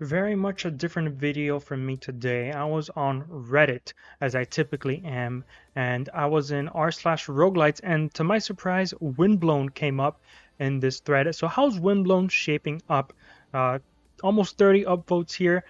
Very much a different video from me today. I was on Reddit, as I typically am, and I was in r/roguelites, and to my surprise, Windblown came up in this thread. So how's Windblown shaping up? Uh, Almost 30 upvotes here,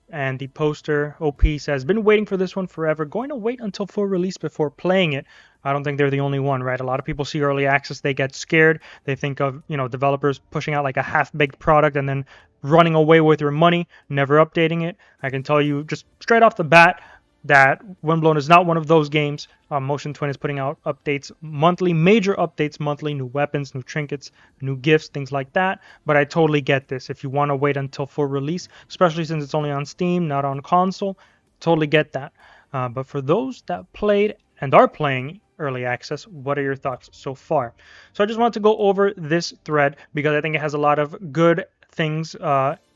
and the poster OP says, been waiting for this one forever, going to wait until full release before playing it. I don't think they're the only one, right? A lot of people see early access, they get scared. They think of, developers pushing out like a half-baked product and then running away with your money, never updating it. I can tell you just straight off the bat that Windblown is not one of those games. Motion Twin is putting out updates monthly, major updates monthly, new weapons, new trinkets, new gifts, things like that. But I totally get this. If you want to wait until full release, especially since it's only on Steam, not on console, totally get that. But for those that played and are playing early access, what are your thoughts so far? So I just want to go over this thread because I think it has a lot of good things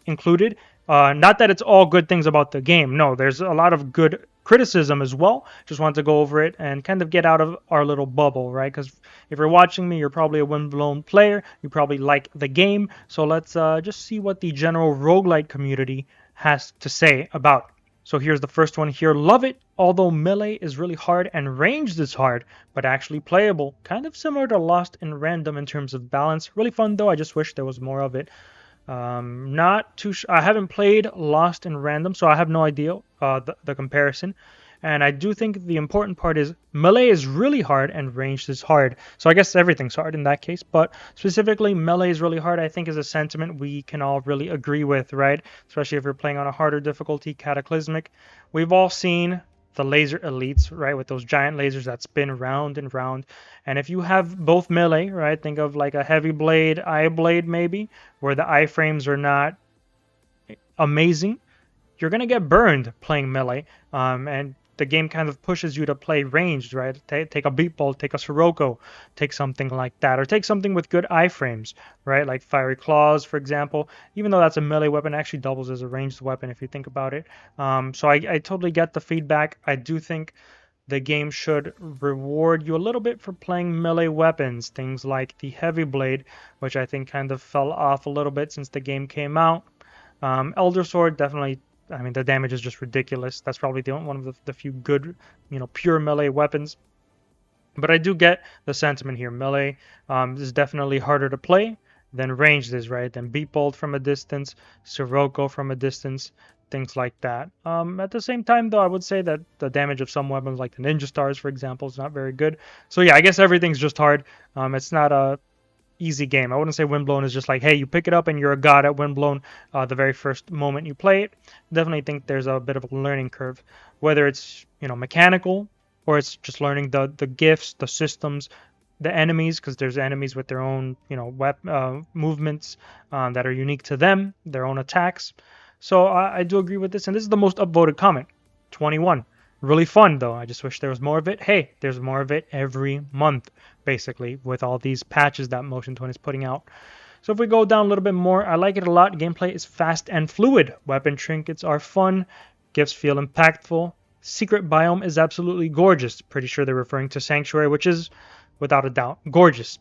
included. Not that it's all good things about the game. No, there's a lot of good criticism as well. Just wanted to go over it and kind of get out of our little bubble, right? Because if you're watching me, you're probably a Windblown player. You probably like the game. So let's just see what the general roguelite community has to say about it. So here's the first one here. Love it, although melee is really hard and ranged is hard, but actually playable. Kind of similar to Lost in Random in terms of balance. Really fun though. I just wish there was more of it. Not too. I haven't played Lost in Random, so I have no idea the comparison. And I do think the important part is melee is really hard and ranged is hard. So I guess everything's hard in that case, but specifically melee is really hard. I think is a sentiment we can all really agree with, right? Especially if you're playing on a harder difficulty, cataclysmic. We've all seen the laser elites, right, with those giant lasers that spin round and round. And if you have both melee, right, think of like a heavy blade, eye blade maybe, where the iframes are not amazing, you're going to get burned playing melee. And the game kind of pushes you to play ranged, right? Take a beat bolt, take a Sirocco, take something like that, or take something with good iframes, right? Like Fiery Claws, for example. Even though that's a melee weapon, it actually doubles as a ranged weapon if you think about it. So I totally get the feedback. I do think the game should reward you a little bit for playing melee weapons, things like the Heavy Blade, which I think kind of fell off a little bit since the game came out. Elder Sword definitely. I mean, the damage is just ridiculous. That's probably one of the few good, pure melee weapons. But I do get the sentiment here. Melee is definitely harder to play than ranged is, right? Than beat bolt from a distance, Sirocco from a distance, things like that. At the same time, though, I would say that the damage of some weapons, like the Ninja Stars, for example, is not very good. So yeah, I guess everything's just hard. It's not a easy game. I wouldn't say Windblown is just like, hey, you pick it up and you're a god at Windblown the very first moment you play it. Definitely think there's a bit of a learning curve, whether it's mechanical or it's just learning the gifts, the systems, the enemies, because there's enemies with their own movements that are unique to them, their own attacks. So I do agree with this, and this is the most upvoted comment, 21. Really fun though. I just wish there was more of it. Hey, there's more of it every month, basically, with all these patches that Motion Twin is putting out. So if we go down a little bit more, I like it a lot. Gameplay is fast and fluid. Weapon trinkets are fun. Gifts feel impactful. Secret biome is absolutely gorgeous. Pretty sure they're referring to Sanctuary, which is, without a doubt, gorgeous.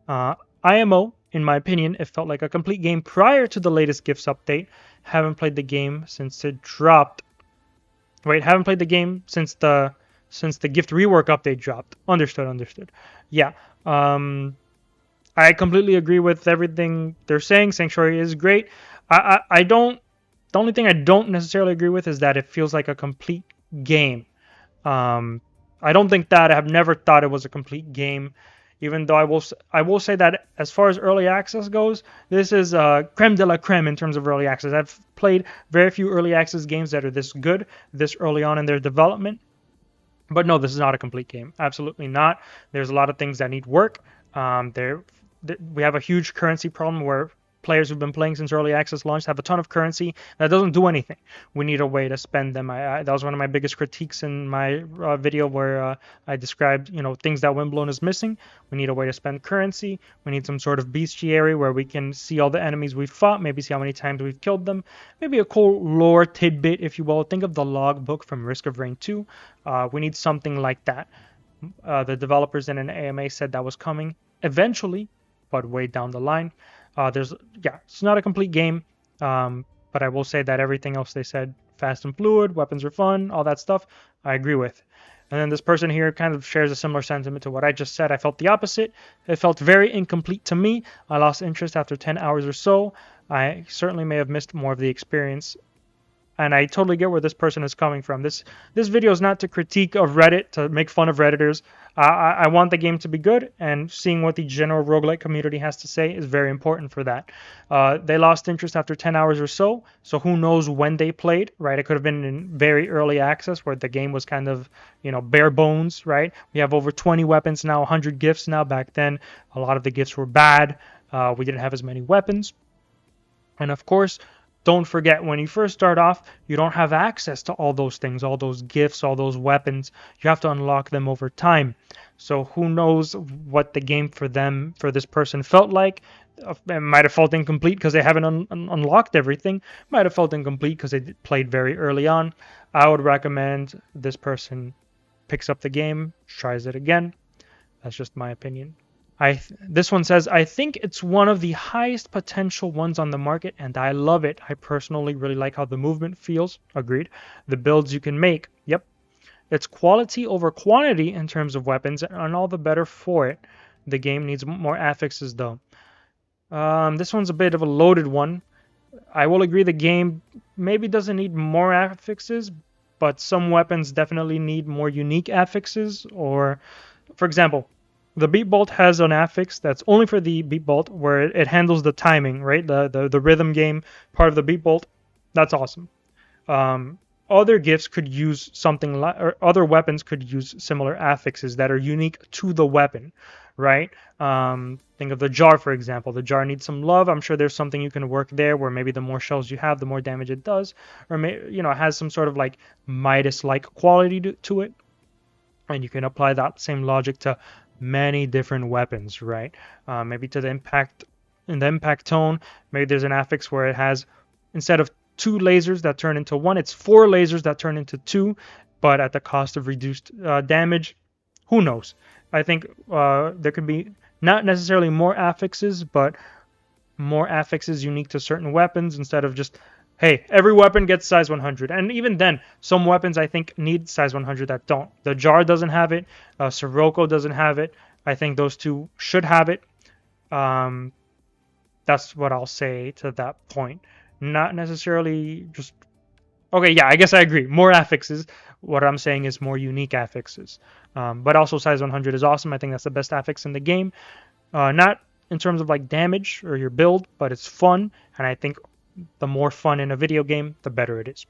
IMO, in my opinion, it felt like a complete game prior to the latest Gifts update. Haven't played the game since it dropped. Wait, haven't played the game since the gift rework update dropped. Understood. Yeah. I completely agree with everything they're saying. Sanctuary is great. I don't. The only thing I don't necessarily agree with is that it feels like a complete game. I don't think that. I have never thought it was a complete game. Even though I will say that as far as early access goes, this is creme de la creme in terms of early access. I've played very few early access games that are this good, this early on in their development. But no, this is not a complete game. Absolutely not. There's a lot of things that need work. We have a huge currency problem where players who've been playing since early access launch have a ton of currency that doesn't do anything. We need a way to spend them. That was one of my biggest critiques in my video where I described, things that Windblown is missing. We need a way to spend currency. We need some sort of bestiary where we can see all the enemies we've fought, maybe see how many times we've killed them. Maybe a cool lore tidbit, if you will. Think of the logbook from Risk of Rain 2. We need something like that. The developers in an AMA said that was coming eventually, but way down the line. It's not a complete game. but I will say that everything else they said, fast and fluid, weapons are fun, all that stuff, I agree with. And then this person here kind of shares a similar sentiment to what I just said. I felt the opposite. It felt very incomplete to me. I lost interest after 10 hours or so. I certainly may have missed more of the experience, and I totally get where this person is coming from. This video is not to critique of Reddit, to make fun of Redditors. I want the game to be good, and seeing what the general roguelike community has to say is very important for that. They lost interest after 10 hours or so who knows when they played, right? It could have been in very early access where the game was kind of, bare bones, right? We have over 20 weapons now, 100 gifts now. Back then, a lot of the gifts were bad. We didn't have as many weapons. And of course, don't forget, when you first start off, you don't have access to all those things, all those gifts, all those weapons. You have to unlock them over time. So who knows what the game for this person felt like. It might have felt incomplete because they haven't unlocked everything. Might have felt incomplete because they played very early on. I would recommend this person picks up the game, tries it again. That's just my opinion. This one says, I think it's one of the highest potential ones on the market, and I love it. I personally really like how the movement feels. Agreed. The builds you can make. Yep. It's quality over quantity in terms of weapons, and all the better for it. The game needs more affixes, though. This one's a bit of a loaded one. I will agree the game maybe doesn't need more affixes, but some weapons definitely need more unique affixes. Or, for example, the beat bolt has an affix that's only for the beat bolt, where it handles the timing, right? The rhythm game part of the beat bolt. That's awesome. Other gifts could use something like, or other weapons could use similar affixes that are unique to the weapon, right? Think of the jar, for example. The jar needs some love. I'm sure there's something you can work there where maybe the more shells you have, the more damage it does, or it has some sort of like Midas-like quality to it, and you can apply that same logic to many different weapons, right? Maybe to the impact, in the impact tone, maybe there's an affix where it has, instead of 2 lasers that turn into 1, it's 4 lasers that turn into 2, but at the cost of reduced damage. Who knows? I think there could be not necessarily more affixes, but more affixes unique to certain weapons instead of just, hey, every weapon gets size 100. And even then, some weapons I think need size 100 that don't. The jar doesn't have it. Sirocco doesn't have it. I think those two should have it. That's what I'll say to that point. Not necessarily just... Okay, yeah, I guess I agree. More affixes. What I'm saying is more unique affixes. But also size 100 is awesome. I think that's the best affix in the game. Not in terms of like damage or your build, but it's fun. And I think the more fun in a video game, the better it is.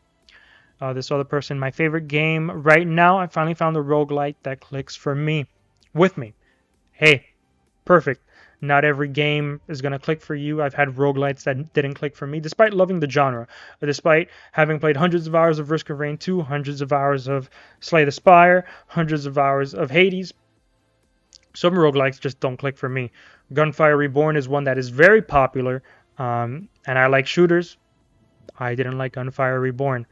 This other person, my favorite game right now, I finally found a roguelite that clicks for me, with me. Hey, perfect. Not every game is going to click for you. I've had roguelites that didn't click for me, despite loving the genre. Despite having played hundreds of hours of Risk of Rain 2, hundreds of hours of Slay the Spire, hundreds of hours of Hades, some roguelikes just don't click for me. Gunfire Reborn is one that is very popular, and I like shooters. I didn't like Gunfire Reborn.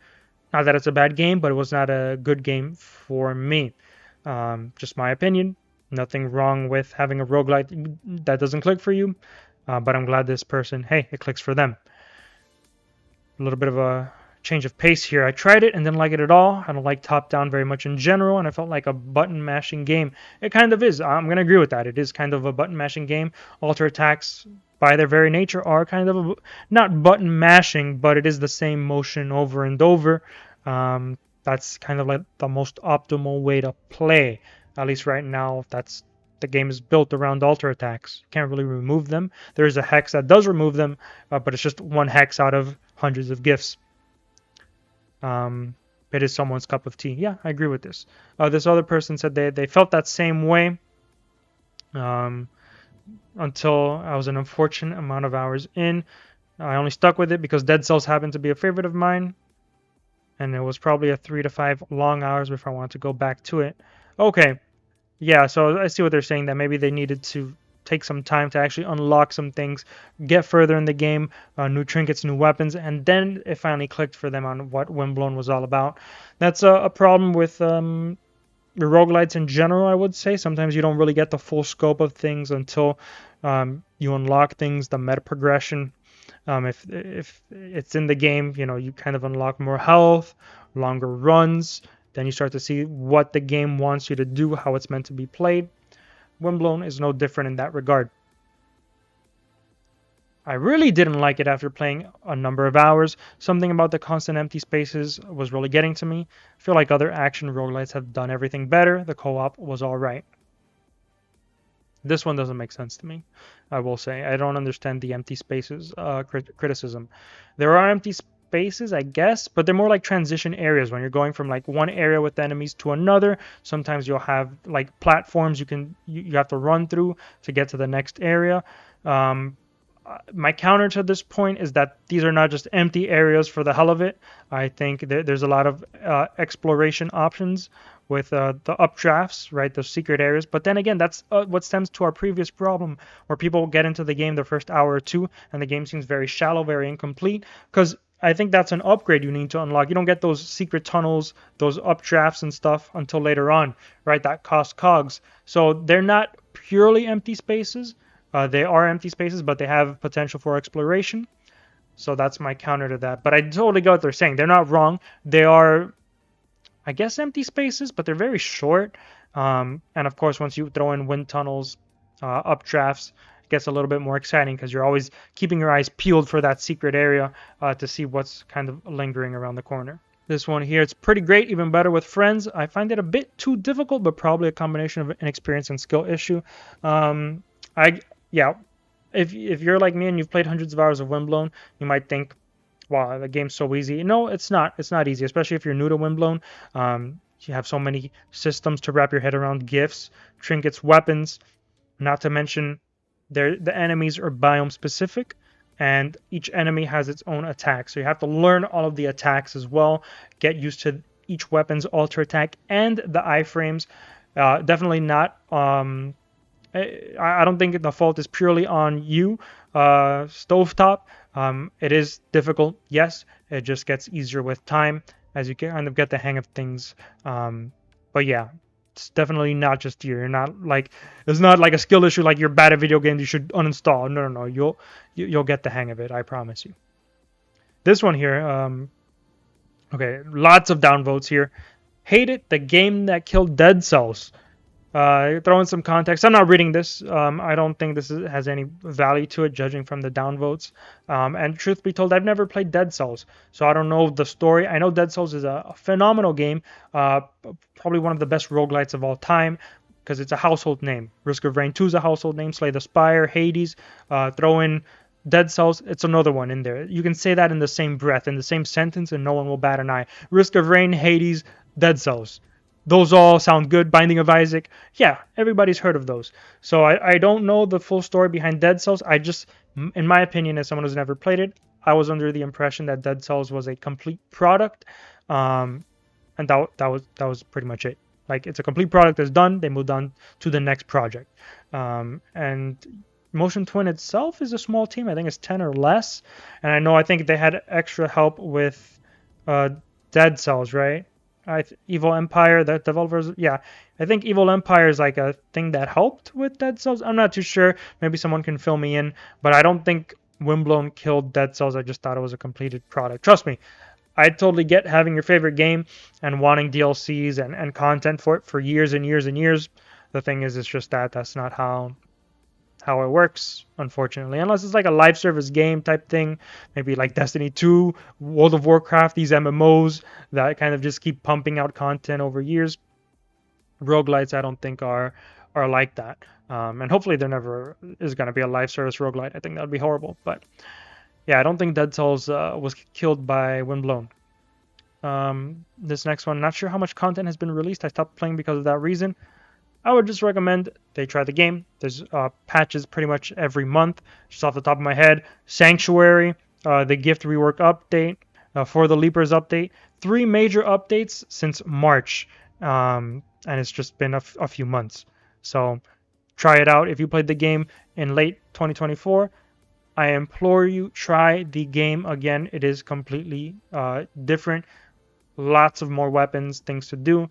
Not that it's a bad game, but it was not a good game for me. Just my opinion. Nothing wrong with having a roguelite that doesn't click for you, but I'm glad this person, hey, it clicks for them. A little bit of a change of pace here. I tried it and didn't like it at all. I don't like top-down very much in general, and I felt like a button-mashing game. It kind of is. I'm going to agree with that. It is kind of a button-mashing game. Alter attacks, by their very nature, are kind of not button-mashing, but it is the same motion over and over. That's kind of like the most optimal way to play. At least right now, the game is built around alter attacks. You can't really remove them. There is a hex that does remove them, but it's just one hex out of hundreds of gifts. It is someone's cup of tea. Yeah, I agree with this. This other person said they felt that same way until I was an unfortunate amount of hours in. I only stuck with it because Dead Cells happened to be a favorite of mine, and it was probably a 3 to 5 long hours before I wanted to go back to it. Okay, yeah, so I see what they're saying, that maybe they needed to take some time to actually unlock some things, get further in the game, new trinkets, new weapons, and then it finally clicked for them on what Windblown was all about. That's a problem with the roguelites in general, I would say. Sometimes you don't really get the full scope of things until you unlock things, the meta progression. If it's in the game, you kind of unlock more health, longer runs. Then you start to see what the game wants you to do, how it's meant to be played. Windblown is no different in that regard. I really didn't like it after playing a number of hours. Something about the constant empty spaces was really getting to me. I feel like other action roguelites have done everything better. The co-op was alright. This one doesn't make sense to me, I will say. I don't understand the empty spaces criticism. There are empty spaces, I guess, but they're more like transition areas when you're going from like one area with enemies to another. Sometimes you'll have like platforms you have to run through to get to the next area. My counter to this point is that these are not just empty areas for the hell of it. I think there's a lot of exploration options with the updrafts, right? Those secret areas. But then again, that's what stems to our previous problem, where people get into the game the first hour or two, and the game seems very shallow, very incomplete. Because I think that's an upgrade you need to unlock. You don't get those secret tunnels, those updrafts and stuff until later on, right? That cost cogs. So they're not purely empty spaces. They are empty spaces, but they have potential for exploration. So that's my counter to that. But I totally get what they're saying. They're not wrong. They are, I guess, empty spaces, but they're very short. And of course, once you throw in wind tunnels, updrafts, it gets a little bit more exciting because you're always keeping your eyes peeled for that secret area to see what's kind of lingering around the corner. This one here, it's pretty great, even better with friends. I find it a bit too difficult, but probably a combination of inexperience and skill issue. Yeah, if you're like me and you've played hundreds of hours of Windblown, you might think, wow, the game's so easy. No, it's not. It's not easy, especially if you're new to Windblown. You have so many systems to wrap your head around: gifts, trinkets, weapons. Not to mention, the enemies are biome specific, and each enemy has its own attack. So you have to learn all of the attacks as well. Get used to each weapon's alter attack and the iframes. Definitely not. I don't think the fault is purely on you, Stovetop. It is difficult, yes. It just gets easier with time as you kind of get the hang of things. But yeah, it's definitely not just you. You're not like it's not like a skill issue like you're bad at video games. You should uninstall. No. You'll get the hang of it. I promise you. This one here. Okay, lots of downvotes here. Hate it. The game that killed Dead Cells. Throw in some context. I'm not reading this. I don't think this has any value to it, judging from the downvotes. And truth be told, I've never played Dead Cells, so I don't know the story. I know Dead Cells is a phenomenal game, probably one of the best roguelites of all time, because it's a household name. Risk of Rain 2 is a household name. Slay the Spire, Hades. Throw in Dead Cells, it's another one in there. You can say that in the same breath, in the same sentence, and no one will bat an eye. Risk of Rain, Hades, Dead Cells. Those all sound good. Binding of Isaac. Yeah, everybody's heard of those. So I don't know the full story behind Dead Cells. I just, in my opinion, as someone who's never played it, I was under the impression that Dead Cells was a complete product. And that was pretty much it. Like, it's a complete product that's done. They moved on to the next project. And Motion Twin itself is a small team. I think it's 10 or less. And I think they had extra help with Dead Cells, right? Evil Empire, the developers, yeah. I think Evil Empire is like a thing that helped with Dead Cells. I'm not too sure. Maybe someone can fill me in. But I don't think Windblown killed Dead Cells. I just thought it was a completed product. Trust me, I totally get having your favorite game and wanting DLCs and content for it for years and years and years. The thing is, it's just that's not how it works, unfortunately, unless it's like a live service game type thing, maybe like Destiny 2, World of Warcraft, these MMOs that kind of just keep pumping out content over years. Roguelites, I don't think are like that, and hopefully there never is going to be a live service roguelite. I think that would be horrible, but yeah, I don't think Dead Cells was killed by Windblown. This next one, not sure how much content has been released. I stopped playing because of that reason. I would just recommend they try the game. There's patches pretty much every month. Just off the top of my head, Sanctuary, the Gift Rework update, For the Leapers update. 3 major updates since March, and it's just been a few months. So try it out. If you played the game in late 2024, I implore you, try the game again. It is completely different. Lots of more weapons, things to do.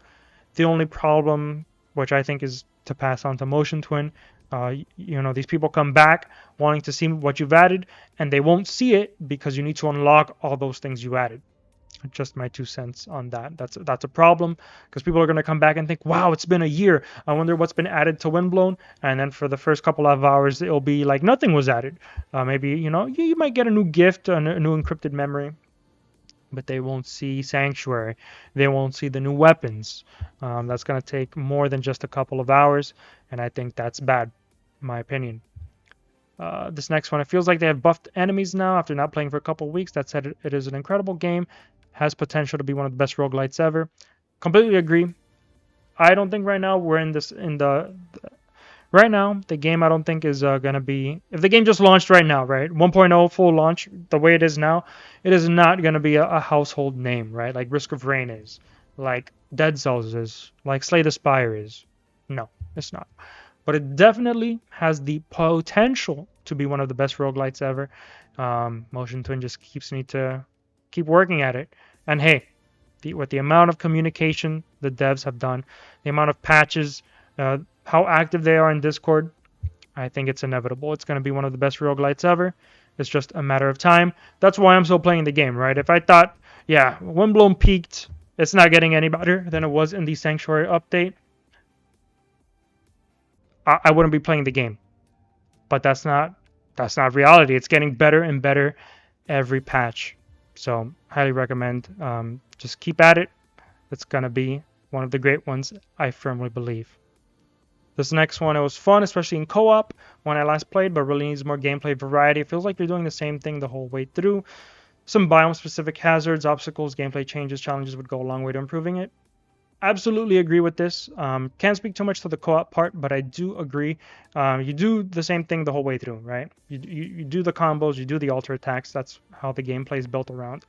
The only problem, which I think is to pass on to Motion Twin, These people come back wanting to see what you've added, and they won't see it because you need to unlock all those things you added. Just my 2 cents on that. That's a problem because people are going to come back and think, wow, it's been a year. I wonder what's been added to Windblown. And then for the first couple of hours, it'll be like nothing was added. Maybe, you might get a new gift, a new encrypted memory, but they won't see Sanctuary. They won't see the new weapons. That's going to take more than just a couple of hours, and I think that's bad, in my opinion. This next one, it feels like they have buffed enemies now after not playing for a couple of weeks. That said, it is an incredible game, has potential to be one of the best roguelites ever. Completely agree. I don't think right now we're right now the game I don't think is gonna be, if the game just launched right now, right, 1.0 full launch the way it is now, it is not gonna be a household name, right, like Risk of Rain is, like Dead Cells is, like Slay the Spire is. No, it's not, but it definitely has the potential to be one of the best roguelites ever. Motion Twin just need to keep working at it. And hey, with the amount of communication the devs have done, the amount of patches, how active they are in Discord, I think it's inevitable. It's going to be one of the best roguelites ever. It's just a matter of time. That's why I'm still playing the game, right? If I thought, yeah, Windblown peaked, it's not getting any better than it was in the Sanctuary update, I wouldn't be playing the game. But that's not reality. It's getting better and better every patch. So highly recommend. Just keep at it. It's gonna be one of the great ones, I firmly believe. This next one, it was fun, especially in co-op when I last played, but really needs more gameplay variety. It feels like they're doing the same thing the whole way through. Some biome-specific hazards, obstacles, gameplay changes, challenges would go a long way to improving it. Absolutely agree with this. Can't speak too much to the co-op part, but I do agree. You do the same thing the whole way through, right? You do the combos, you do the alter attacks. That's how the gameplay is built around.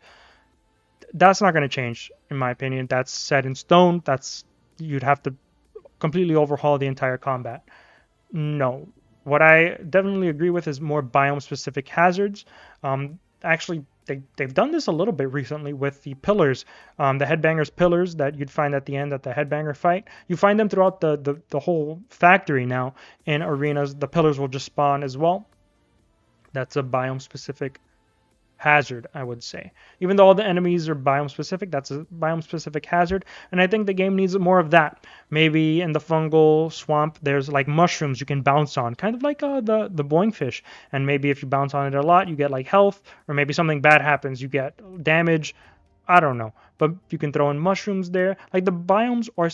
That's not going to change, in my opinion. That's set in stone. You'd have to completely overhaul the entire combat. No. What I definitely agree with is more biome-specific hazards. Actually, they've done this a little bit recently with the pillars, the headbangers pillars that you'd find at the end at the headbanger fight. You find them throughout the whole factory now in arenas. The pillars will just spawn as well. That's a biome-specific hazard, I would say. Even though all the enemies are biome specific, that's a biome specific hazard, and I think the game needs more of that. Maybe in the fungal swamp there's like mushrooms you can bounce on, kind of like the boing fish, and maybe if you bounce on it a lot you get like health, or maybe something bad happens, you get damage. I don't know, but you can throw in mushrooms there. Like the biomes are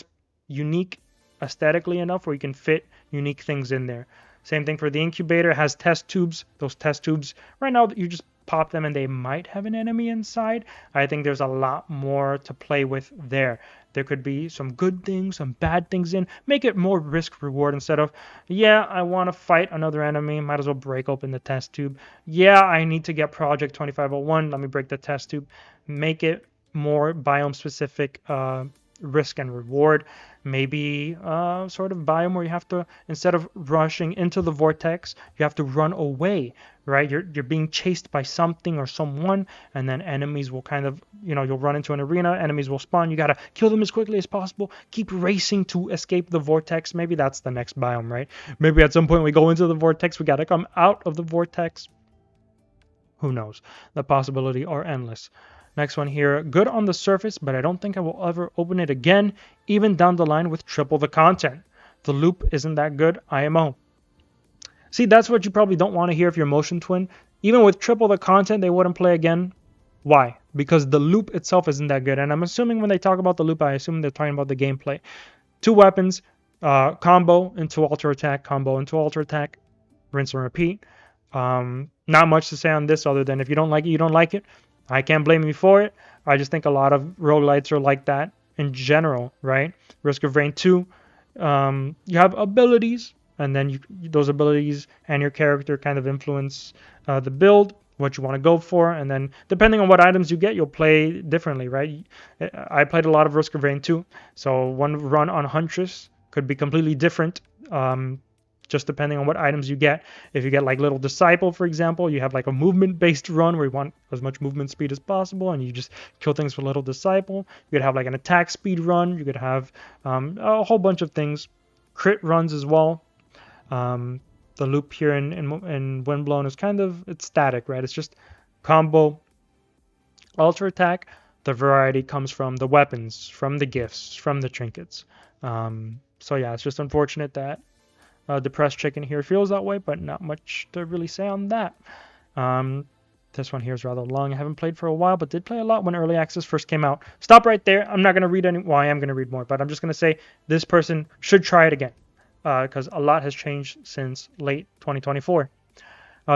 unique aesthetically enough where you can fit unique things in there. Same thing for the incubator. It has test tubes. Those test tubes right now you just pop them and they might have an enemy inside. I think there's a lot more to play with there. There could be some good things, some bad things in. Make it more risk reward instead of, yeah, I want to fight another enemy, might as well break open the test tube. Yeah, I need to get Project 2501, let me break the test tube. Make it more biome specific risk and reward. Maybe sort of biome where you have to, instead of rushing into the vortex, you have to run away, right? You're being chased by something or someone, and then enemies will kind of, you'll run into an arena, enemies will spawn, you gotta kill them as quickly as possible, keep racing to escape the vortex. Maybe that's the next biome, right? Maybe at some point we go into the vortex, we gotta come out of the vortex. Who knows? The possibilities are endless. Next one here, good on the surface, but I don't think I will ever open it again, even down the line with triple the content. The loop isn't that good, IMO. See, that's what you probably don't want to hear if you're Motion Twin. Even with triple the content, they wouldn't play again. Why? Because the loop itself isn't that good. And I'm assuming when they talk about the loop, I assume they're talking about the gameplay. 2 weapons, combo into alter attack, combo into alter attack, rinse and repeat. Not much to say on this other than if you don't like it, you don't like it. I can't blame you for it. I just think a lot of roguelites are like that in general, right? Risk of Rain 2, you have abilities, and then those abilities and your character kind of influence the build, what you want to go for, and then depending on what items you get, you'll play differently, right? I played a lot of Risk of Rain 2, so one run on Huntress could be completely different, just depending on what items you get. If you get like Little Disciple, for example, you have like a movement-based run where you want as much movement speed as possible, and you just kill things with Little Disciple. You could have like an attack speed run. You could have a whole bunch of things. Crit runs as well. The loop here in Windblown is it's static, right? It's just combo, alter attack. The variety comes from the weapons, from the gifts, from the trinkets. So yeah, it's just unfortunate that Depressed Chicken here feels that way, but not much to really say on that. Um, this one here is rather long. I haven't played for a while, but did play a lot when Early Access first came out. Stop right there. I'm not going to read any. Well, I am going to read more, but I'm just going to say this person should try it again because a lot has changed since late 2024.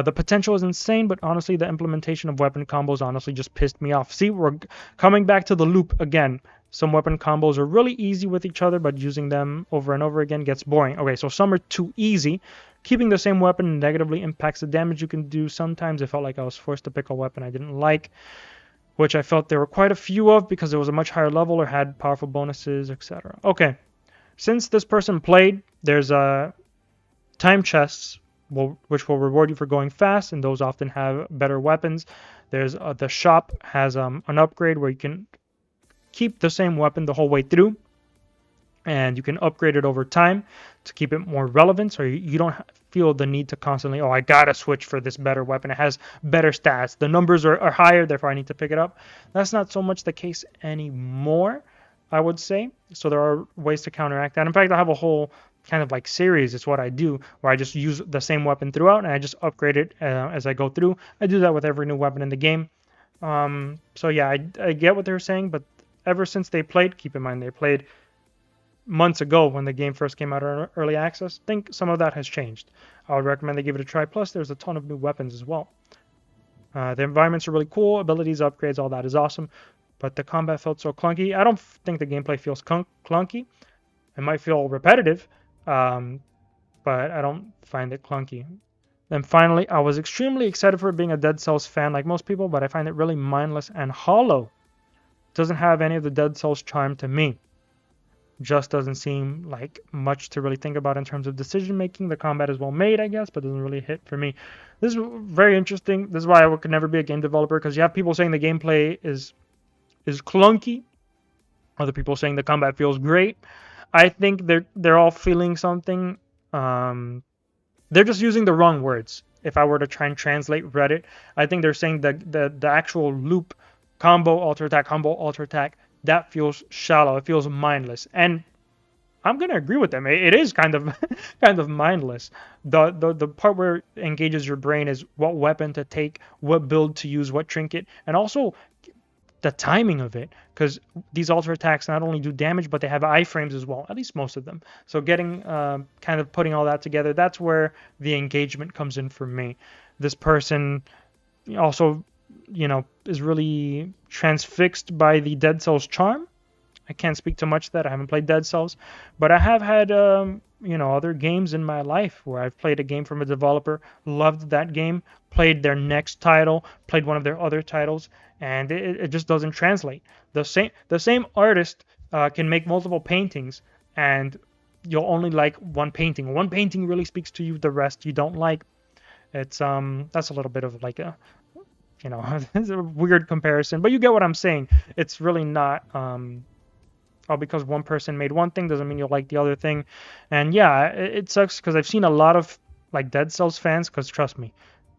The potential is insane, but honestly, the implementation of weapon combos honestly just pissed me off. See, we're coming back to the loop again. Some weapon combos are really easy with each other, but using them over and over again gets boring. Okay, so some are too easy. Keeping the same weapon negatively impacts the damage you can do. Sometimes it felt like I was forced to pick a weapon I didn't like, which I felt there were quite a few of because it was a much higher level or had powerful bonuses, etc. Okay, since this person played, there's time chests which will reward you for going fast, and those often have better weapons. There's the shop has an upgrade where you can keep the same weapon the whole way through, and you can upgrade it over time to keep it more relevant, so you don't feel the need to constantly, oh, I gotta switch for this better weapon. It has better stats. The numbers are higher, therefore I need to pick it up. That's not so much the case anymore, I would say. So there are ways to counteract that. In fact, I have a whole kind of like series. It's what I do, where I just use the same weapon throughout, and I just upgrade it as I go through. I do that with every new weapon in the game. So yeah, I get what they're saying, but ever since they played, keep in mind they played months ago when the game first came out in early access. I think some of that has changed. I would recommend they give it a try. Plus, there's a ton of new weapons as well. The environments are really cool. Abilities, upgrades, all that is awesome. But the combat felt so clunky. I don't think the gameplay feels clunky. It might feel repetitive, but I don't find it clunky. Then finally, I was extremely excited for being a Dead Cells fan like most people, but I find it really mindless and hollow. It doesn't have any of the Dead Cells charm to me. Just doesn't seem like much to really think about in terms of decision making. The combat is well made, I guess, but doesn't really hit for me. This is very interesting. This is why I could never be a game developer, because you have people saying the gameplay is clunky. Other people saying the combat feels great. I think they're all feeling something. They're just using the wrong words. If I were to try and translate Reddit, I think they're saying the actual loop combo alter attack, that feels shallow. It feels mindless, and I'm gonna agree with them. It is kind of kind of mindless. The part where it engages your brain is what weapon to take, what build to use, what trinket, and also the timing of it, because these alter attacks not only do damage, but they have iframes as well, at least most of them. So getting kind of putting all that together, that's where the engagement comes in for me. This person also, is really transfixed by the Dead Cells charm. I can't speak too much to that. I haven't played Dead Cells, but I have had other games in my life where I've played a game from a developer, loved that game, played their next title, played one of their other titles, and it just doesn't translate. The same artist can make multiple paintings, and you'll only like one painting. One painting really speaks to you, the rest you don't like. It's that's a little bit of like a it's a weird comparison, but you get what I'm saying. It's really not because one person made one thing doesn't mean you'll like the other thing. And yeah, it sucks because I've seen a lot of like Dead Cells fans, because trust me,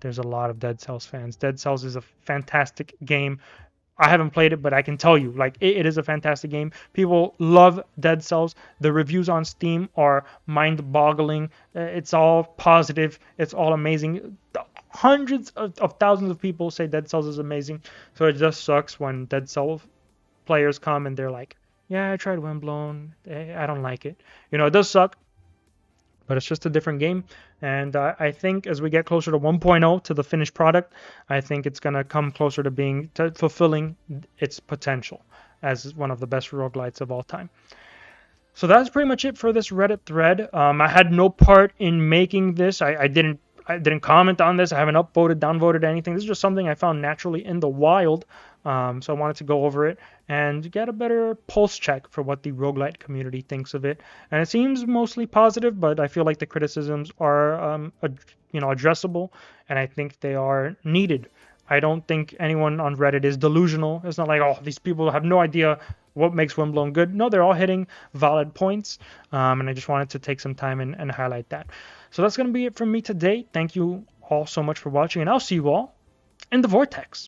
there's a lot of Dead Cells fans. Dead Cells is a fantastic game. I haven't played it, but I can tell you, like, it is a fantastic game. People love Dead Cells. The reviews on Steam are mind-boggling. It's all positive. It's all amazing. Hundreds of thousands of people say Dead Cells is amazing. So it just sucks when Dead Cells players come and they're like, yeah, I tried Windblown. I don't like it. It does suck, but it's just a different game. And I think as we get closer to 1.0, to the finished product, I think it's going to come closer to fulfilling its potential as one of the best roguelites of all time. So that's pretty much it for this Reddit thread. I had no part in making this. I didn't comment on this. I haven't upvoted, downvoted anything. This is just something I found naturally in the wild. So I wanted to go over it and get a better pulse check for what the roguelite community thinks of it. And it seems mostly positive, but I feel like the criticisms are, addressable, and I think they are needed. I don't think anyone on Reddit is delusional. It's not like, oh, these people have no idea what makes Windblown good. No, they're all hitting valid points, and I just wanted to take some time and highlight that. So that's going to be it from me today. Thank you all so much for watching, and I'll see you all in the Vortex.